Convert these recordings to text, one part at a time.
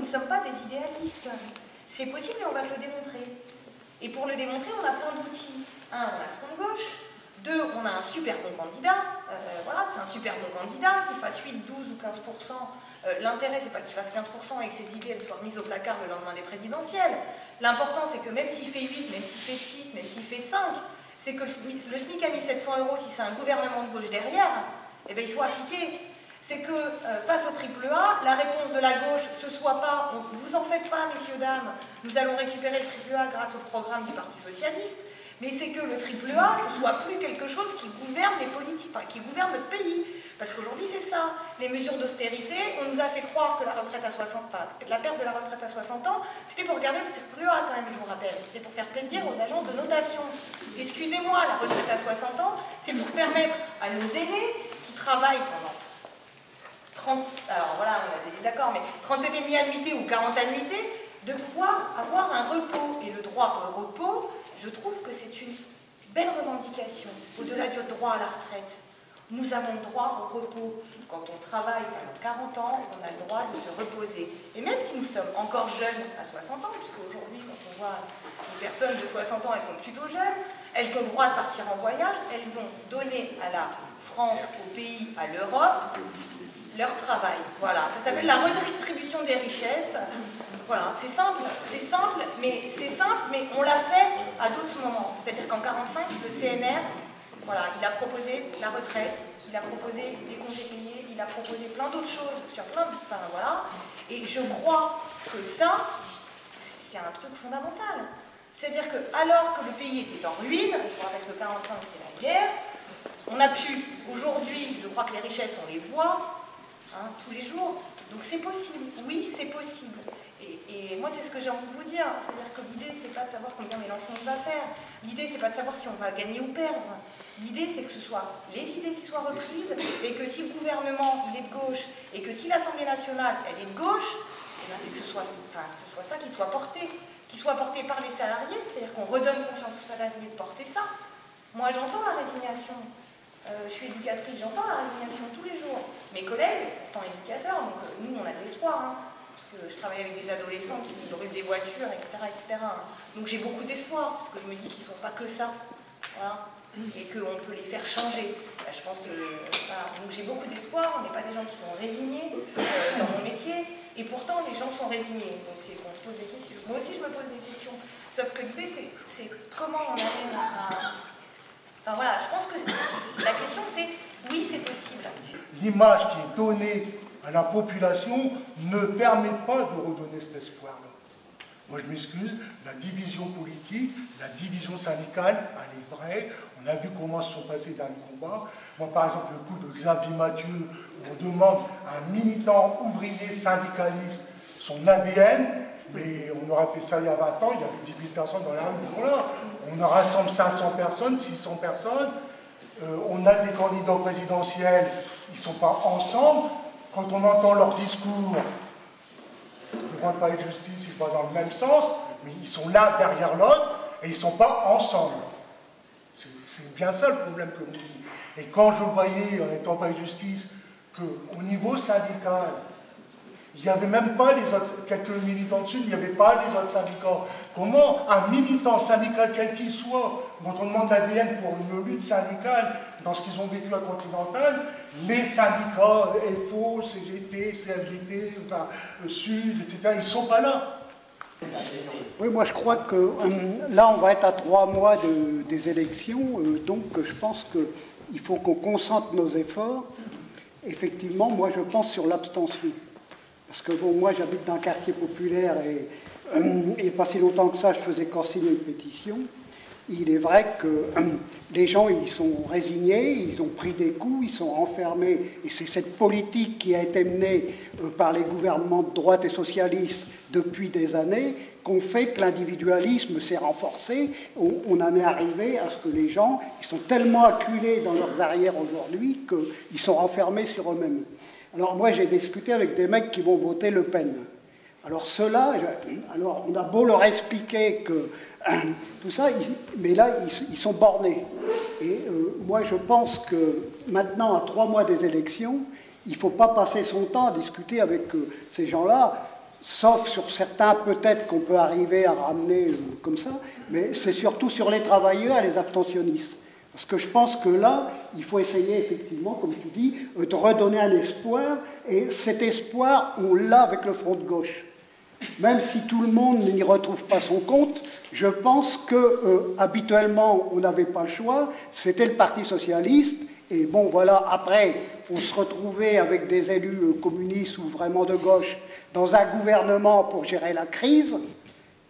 ne sommes pas des idéalistes. C'est possible et on va te le démontrer. Et pour le démontrer, on a plein d'outils. Un, on a le front de gauche. Deux, on a un super bon candidat. Voilà, c'est un super bon candidat, qu'il fasse 8, 12 ou 15%. L'intérêt, c'est pas qu'il fasse 15% et que ses idées elles soient mises au placard le lendemain des présidentielles. L'important, c'est que même s'il fait 8, même s'il fait 6, même s'il fait 5, c'est que le SMIC a mis 700 €, si c'est un gouvernement de gauche derrière, eh bien, il soit appliqué. C'est que face au triple A, la réponse de la gauche, ce soit pas, vous en faites pas, messieurs, dames, nous allons récupérer le triple A grâce au programme du Parti Socialiste, mais c'est que le triple A, ce soit plus quelque chose qui gouverne les politiques, enfin, qui gouverne notre pays. Parce qu'aujourd'hui, c'est ça. Les mesures d'austérité, on nous a fait croire que la retraite à 60 ans, la perte de la retraite à 60 ans, c'était pour garder le triple A quand même, je vous rappelle. C'était pour faire plaisir aux agences de notation. Excusez-moi, la retraite à 60 ans, c'est pour permettre à nos aînés qui travaillent pendant 30, alors voilà, on a des désaccords, mais 37,5 annuités ou 40 annuités, de pouvoir avoir un repos. Et le droit au repos, je trouve que c'est une belle revendication, au-delà du droit à la retraite. Nous avons le droit au repos. Quand on travaille pendant 40 ans, on a le droit de se reposer. Et même si nous sommes encore jeunes à 60 ans, puisqu'aujourd'hui, quand on voit les personnes de 60 ans, elles sont plutôt jeunes, elles ont le droit de partir en voyage, elles ont donné à la France, au pays, à l'Europe, leur travail. Voilà, ça s'appelle la redistribution des richesses. Voilà, c'est simple, mais on l'a fait à d'autres moments. C'est-à-dire qu'en 1945, le CNR, voilà, il a proposé la retraite, il a proposé les congés payés, il a proposé plein d'autres choses sur plein de... Enfin, voilà. Et je crois que ça, c'est un truc fondamental. C'est-à-dire que, alors que le pays était en ruine, je vous rappelle que 1945, c'est la guerre, on a pu, aujourd'hui, je crois que les richesses, on les voit, hein, tous les jours. Donc c'est possible, oui, c'est possible. Et moi, c'est ce que j'ai envie de vous dire. C'est-à-dire que l'idée, c'est pas de savoir combien Mélenchon va faire. L'idée, c'est pas de savoir si on va gagner ou perdre. L'idée, c'est que ce soit les idées qui soient reprises et que si le gouvernement, il est de gauche et que si l'Assemblée nationale, elle est de gauche, eh bien, c'est que ce soit ça qui soit porté par les salariés. C'est-à-dire qu'on redonne confiance aux salariés de porter ça. Moi, j'entends la résignation. Je suis éducatrice, j'entends la résignation tous les jours. Mes collègues, pourtant éducateurs, donc nous, on a de l'espoir, hein, parce que je travaille avec des adolescents qui brûlent des voitures, etc. etc. Donc j'ai beaucoup d'espoir, parce que je me dis qu'ils ne sont pas que ça, voilà, et qu'on peut les faire changer. Là, je pense que, voilà. Donc j'ai beaucoup d'espoir, on n'est pas des gens qui sont résignés dans mon métier, et pourtant les gens sont résignés. Donc c'est qu'on se pose des questions. Moi aussi, je me pose des questions. Sauf que l'idée, c'est comment on arrive à... Enfin voilà, je pense que la question c'est, oui c'est possible. L'image qui est donnée à la population ne permet pas de redonner cet espoir-là. Moi je m'excuse, la division politique, la division syndicale, elle est vraie. On a vu comment se sont passés dans le combat. Moi par exemple, le coup de Xavier Mathieu, on demande à un militant ouvrier syndicaliste son ADN, mais on aurait fait ça il y a 20 ans, il y avait 10 000 personnes dans la rue, voilà. On rassemble 500 personnes, 600 personnes, on a des candidats présidentiels, ils ne sont pas ensemble. Quand on entend leur discours, le droit de parler de justice, il va dans le même sens, mais ils sont l'un derrière l'autre et ils ne sont pas ensemble. C'est bien ça le problème que vous dites. Et quand je voyais, en étant palais de justice, qu'au niveau syndical, il n'y avait même pas les autres, quelques militants dessus, il n'y avait pas les autres syndicats. Comment un militant syndical, quel qu'il soit, quand on demande l'ADN pour une lutte syndicale, dans ce qu'ils ont vécu à Continental, les syndicats, FO, CGT, CFDT, enfin, Sud, etc., ils ne sont pas là. Oui, moi je crois que là on va être à 3 mois des élections, donc je pense qu'il faut qu'on concentre nos efforts. Effectivement, moi je pense sur l'abstention. Parce que bon, moi j'habite dans un quartier populaire et il n'y a pas si longtemps que ça, je faisais signer une pétition. Il est vrai que les gens, ils sont résignés, ils ont pris des coups, ils sont enfermés. Et c'est cette politique qui a été menée par les gouvernements de droite et socialistes depuis des années qu'on fait que l'individualisme s'est renforcé. On en est arrivé à ce que les gens, ils sont tellement acculés dans leurs arrières aujourd'hui qu'ils sont renfermés sur eux-mêmes. Alors moi, j'ai discuté avec des mecs qui vont voter Le Pen. Alors ceux-là, alors on a beau leur expliquer que tout ça, mais là, ils sont bornés. Et moi, je pense que maintenant, à 3 mois des élections, il ne faut pas passer son temps à discuter avec ces gens-là. sauf sur certains peut-être qu'on peut arriver à ramener comme ça, mais c'est surtout sur les travailleurs et les abstentionnistes. Parce que je pense que là, il faut essayer effectivement, comme tu dis, de redonner un espoir, et cet espoir, on l'a avec le Front de gauche. Même si tout le monde n'y retrouve pas son compte, je pense que habituellement, on n'avait pas le choix, c'était le Parti socialiste, et bon voilà, après, on se retrouvait avec des élus communistes ou vraiment de gauche dans un gouvernement pour gérer la crise,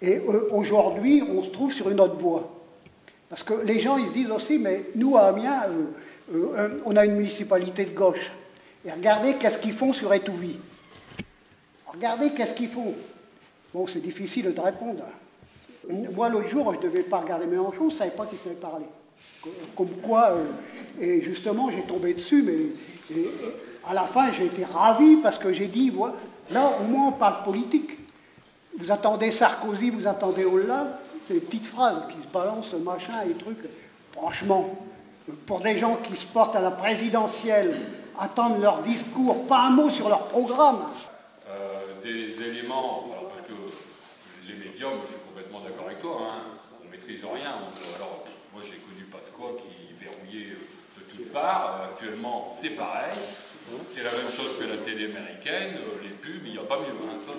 et aujourd'hui, on se trouve sur une autre voie. Parce que les gens, ils se disent aussi, mais nous, à Amiens, on a une municipalité de gauche. Et regardez qu'est-ce qu'ils font sur Étouvie. Regardez qu'est-ce qu'ils font. Bon, c'est difficile de répondre. Moi, l'autre jour, je ne devais pas regarder Mélenchon, je ne savais pas qui s'était parlé. Comme quoi, et justement, j'ai tombé dessus, mais à la fin, j'ai été ravi parce que j'ai dit, voilà, là, au moins, on parle politique. Vous attendez Sarkozy, vous attendez Hollande, c'est des petites phrases qui se balancent, machin et trucs. Franchement, pour des gens qui se portent à la présidentielle, attendre leur discours, pas un mot sur leur programme. Des éléments, alors parce que les médias, moi je suis complètement d'accord avec toi, hein, on ne maîtrise rien. Alors, moi j'ai connu Pasqua qui verrouillait de toutes parts, actuellement c'est pareil. C'est la même chose que la télé américaine, les pubs, il n'y a pas mieux. Hein, ça,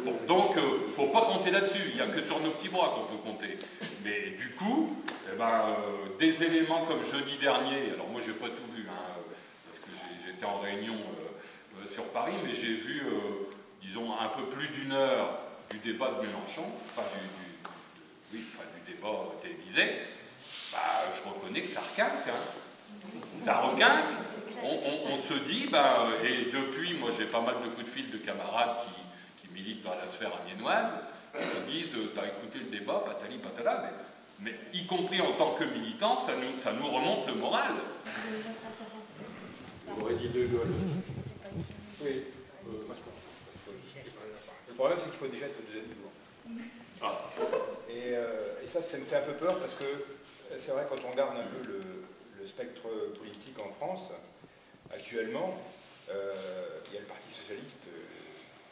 bon, donc, il ne faut pas compter là-dessus. Il n'y a que sur nos petits bras qu'on peut compter. Mais du coup, eh ben, des éléments comme jeudi dernier, alors moi, je n'ai pas tout vu, hein, parce que j'étais en réunion sur Paris, mais j'ai vu, disons, un peu plus d'une heure du débat de Mélenchon, enfin, du débat télévisé. Bah, je reconnais que ça requinque. Hein. Ça requinque. On se dit, et depuis, moi j'ai pas mal de coups de fil de camarades qui militent dans la sphère amiénoise, qui disent, t'as écouté le débat, patali patala, mais y compris en tant que militants, ça nous remonte le moral. Aurait dit De Gaulle. Oui. Le problème, c'est qu'il faut déjà être au deuxième tour. Ah. Et ça me fait un peu peur parce que c'est vrai, quand on regarde un peu le spectre politique en France, actuellement, il y a le Parti socialiste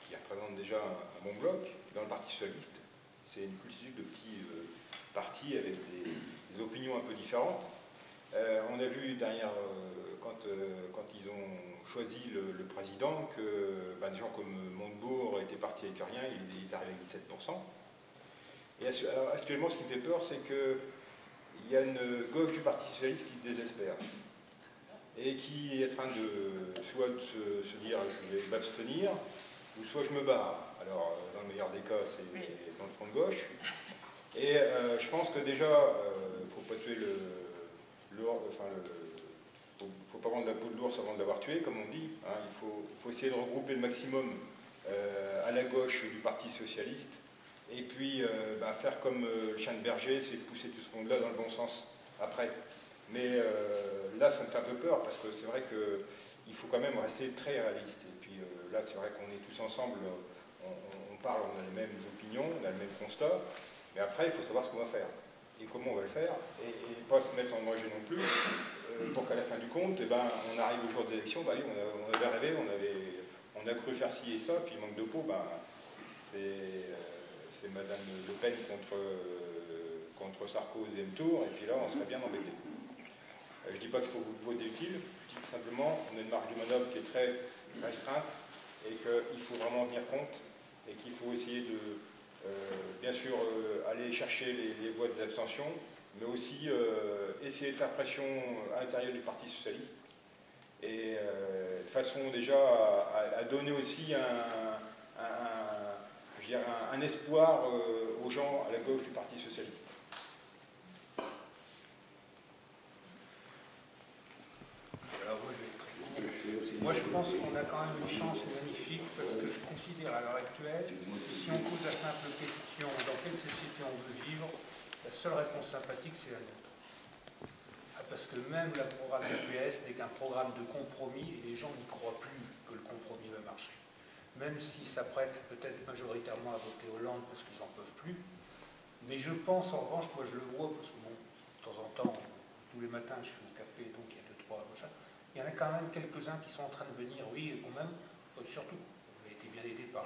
qui représente déjà un bon bloc. Dans le Parti socialiste, c'est une multitude de petits partis avec des opinions un peu différentes. On a vu derrière, quand ils ont choisi le président, que des gens comme Montebourg étaient partis avec rien, il est arrivé avec 17%. Et actuellement, ce qui me fait peur, c'est qu'il y a une gauche du Parti socialiste qui se désespère. Et qui est en train soit de se dire je vais m'abstenir, ou soit je me barre. Alors, dans le meilleur des cas, c'est dans le front de gauche. Et je pense que déjà, il ne faut pas tuer faut pas vendre la peau de l'ours avant de l'avoir tué, comme on dit. Hein. Il faut essayer de regrouper le maximum à la gauche du Parti socialiste. Et puis, faire comme le chien de berger, c'est de pousser tout ce monde-là dans le bon sens après. Mais là, ça me fait un peu peur, parce que c'est vrai qu'il faut quand même rester très réaliste. Et puis là, c'est vrai qu'on est tous ensemble, on parle, on a les mêmes opinions, on a le même constat, mais après, il faut savoir ce qu'on va faire, et comment on va le faire, et pas se mettre en danger non plus, pour qu'à la fin du compte, on arrive au jour des élections, allez, on avait rêvé, on a cru faire ci et ça, puis manque de peau, c'est Madame Le Pen contre Sarko au deuxième tour, et puis là, on serait bien embêté. Je ne dis pas qu'il faut voter utile, je dis que simplement on a une marge de manœuvre qui est très restreinte et qu'il faut vraiment en tenir compte et qu'il faut essayer de, bien sûr, aller chercher les voix des abstentions, mais aussi essayer de faire pression à l'intérieur du Parti socialiste et de façon déjà à donner aussi un espoir aux gens à la gauche du Parti socialiste. Moi, je pense qu'on a quand même une chance magnifique parce que je considère à l'heure actuelle, si on pose la simple question dans quelle société on veut vivre, la seule réponse sympathique, c'est la nôtre. Parce que même le programme du PS n'est qu'un programme de compromis et les gens n'y croient plus que le compromis va marcher. Même s'ils s'apprêtent peut-être majoritairement à voter Hollande parce qu'ils n'en peuvent plus. Mais je pense, en revanche, moi je le vois, parce que bon, de temps en temps, tous les matins, je suis au café, donc il y a 2-3 machins. Il y en a quand même quelques-uns qui sont en train de venir, oui, quand même, surtout, on a été bien aidé par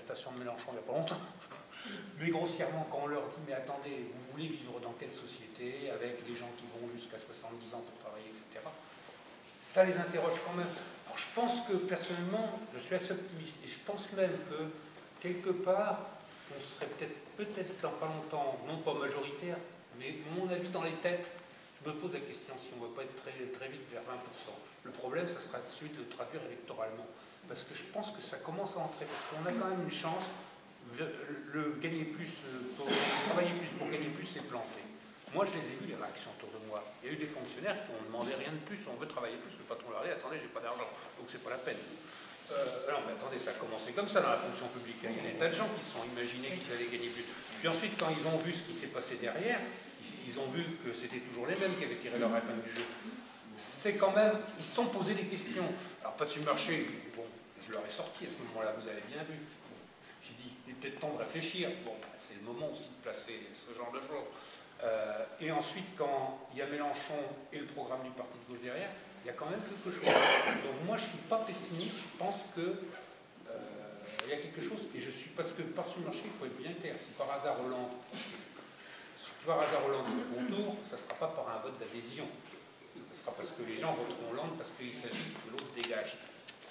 manifestation de Mélenchon il n'y a pas longtemps. Mais grossièrement, quand on leur dit, mais attendez, vous voulez vivre dans quelle société, avec des gens qui vont jusqu'à 70 ans pour travailler, etc., ça les interroge quand même. Alors je pense que, personnellement, je suis assez optimiste, et je pense même que, quelque part, on serait peut-être dans pas longtemps, non pas majoritaire, mais à mon avis, dans les têtes, je me pose la question si on ne va pas être très vite vers 20%. Le problème, ça sera celui de le traduire électoralement. Parce que je pense que ça commence à entrer, parce qu'on a quand même une chance, travailler plus pour gagner plus, c'est planter. Moi, je les ai vus, les réactions autour de moi. Il y a eu des fonctionnaires qui ont demandé rien de plus, on veut travailler plus, le patron leur a dit, attendez, j'ai pas d'argent, donc c'est pas la peine. Non, mais attendez, ça a commencé comme ça dans la fonction publique. Il y a des tas de gens qui se sont imaginés qu'ils allaient gagner plus. Puis ensuite, quand ils ont vu ce qui s'est passé derrière, ils ont vu que c'était toujours les mêmes qui avaient tiré leur épingle du jeu. C'est quand même, ils se sont posé des questions. Alors, pas de marché, bon, je leur ai sorti à ce moment-là, vous avez bien vu. J'ai dit, il est peut-être temps de réfléchir. Bon, c'est le moment aussi de placer ce genre de choses. Et ensuite, quand il y a Mélenchon et le programme du parti de gauche derrière, il y a quand même quelque chose. Donc moi, je ne suis pas pessimiste, je pense que il y a quelque chose, et je suis, parce que par-dessus le marché, il faut être bien clair, si par hasard Hollande est au second tour, ça ne sera pas par un vote d'adhésion. Ce sera parce que les gens voteront Hollande parce qu'il s'agit que l'autre dégage.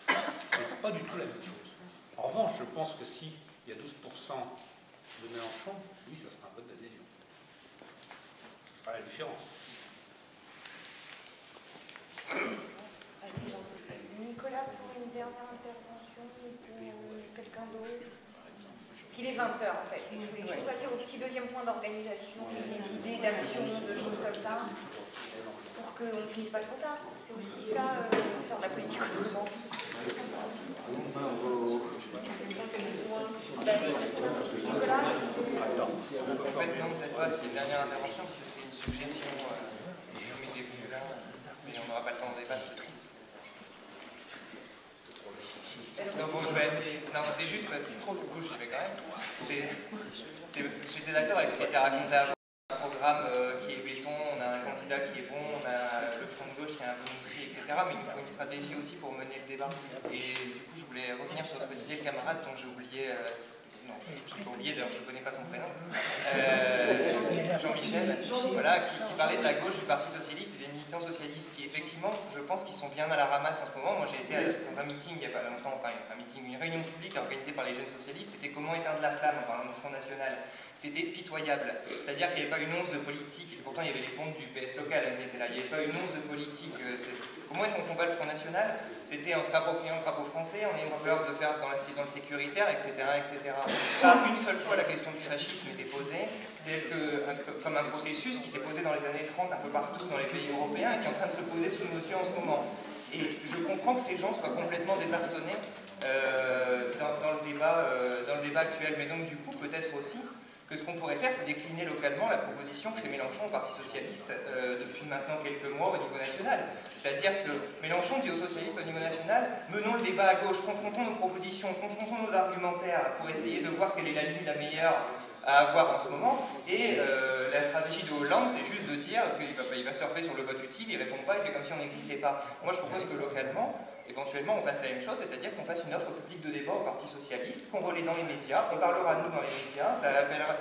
C'est pas du tout la même chose. En revanche, je pense que s'il y a 12% de Mélenchon, oui, ça sera un vote d'adhésion. Ce sera la différence. Nicolas, pour une dernière intervention, ou quelqu'un d'autre? Parce qu'il est 20h en fait. Je voulais juste passer au petit deuxième point d'organisation, des idées, d'action, de choses comme ça, pour qu'on ne finisse pas trop tard. C'est aussi ça, faire de la politique autrement. Nicolas? En fait, non, peut-être pas, c'est une dernière intervention, parce que c'est une suggestion, j'ai mis des vues là, mais on n'aura pas le temps de débattre. Non, bon, non, c'était juste parce que trop, du coup, j'y vais quand même. J'étais d'accord avec ce qui était raconté avant. Un programme qui est béton, on a un candidat qui est bon, on a le front de gauche qui est un peu moussi, etc. Mais il nous faut une stratégie aussi pour mener le débat. Et du coup, je voulais revenir sur ce que disait le camarade dont j'ai oublié. Non, je ne l'ai pas oublié, d'ailleurs je ne connais pas son prénom. Jean-Michel, voilà, qui parlait de la gauche du Parti Socialiste et des militants socialistes qui, effectivement, je pense qu'ils sont bien à la ramasse en ce moment. Moi, j'ai été dans un meeting il n'y a pas longtemps, enfin, une réunion publique organisée par les jeunes socialistes. C'était comment éteindre la flamme en parlant du Front National. C'était pitoyable. C'est-à-dire qu'il n'y avait pas une once de politique, et pourtant il y avait les comptes du PS local qui étaient là. Il n'y avait pas une once de politique. Comment est-ce qu'on combat le Front National? C'était en se rappropriant le drapeau français, en ayant peur de faire dans le sécuritaire, etc., etc. Pas une seule fois la question du fascisme était posée, comme un processus qui s'est posé dans les années 30 un peu partout dans les pays européens et qui est en train de se poser sous nos yeux en ce moment. Et je comprends que ces gens soient complètement désarçonnés dans le débat actuel. Mais donc du coup, peut-être aussi que ce qu'on pourrait faire, c'est décliner localement la proposition que fait Mélenchon au Parti Socialiste depuis maintenant quelques mois au niveau national. C'est-à-dire que Mélenchon dit aux socialistes au niveau national, menons le débat à gauche, confrontons nos propositions, confrontons nos argumentaires pour essayer de voir quelle est la ligne la meilleure à avoir en ce moment. Et la stratégie de Hollande, c'est juste de dire qu'il va surfer sur le vote utile, il ne répond pas, il fait comme si on n'existait pas. Moi, je propose que localement, éventuellement, on fasse la même chose, c'est-à-dire qu'on fasse une offre publique de débat au Parti Socialiste, qu'on relaie dans les médias, on parlera de nous dans les médias,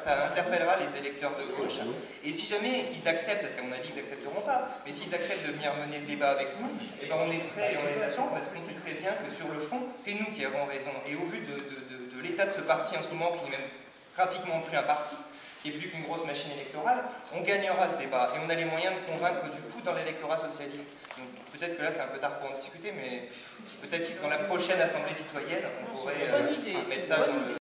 ça interpellera les électeurs de gauche, et si jamais ils acceptent, parce qu'à mon avis ils n'accepteront pas, mais s'ils acceptent de venir mener le débat avec nous, eh ben on est prêts et on les attend, parce qu'on sait très bien que sur le fond, c'est nous qui avons raison. Et au vu de l'état de ce parti en ce moment, qui n'est même pratiquement plus un parti, qui est plus qu'une grosse machine électorale, on gagnera ce débat, et on a les moyens de convaincre du coup dans l'électorat socialiste. Donc, peut-être que là c'est un peu tard pour en discuter, mais peut-être que dans la prochaine assemblée citoyenne, on pourrait mettre ça dans le...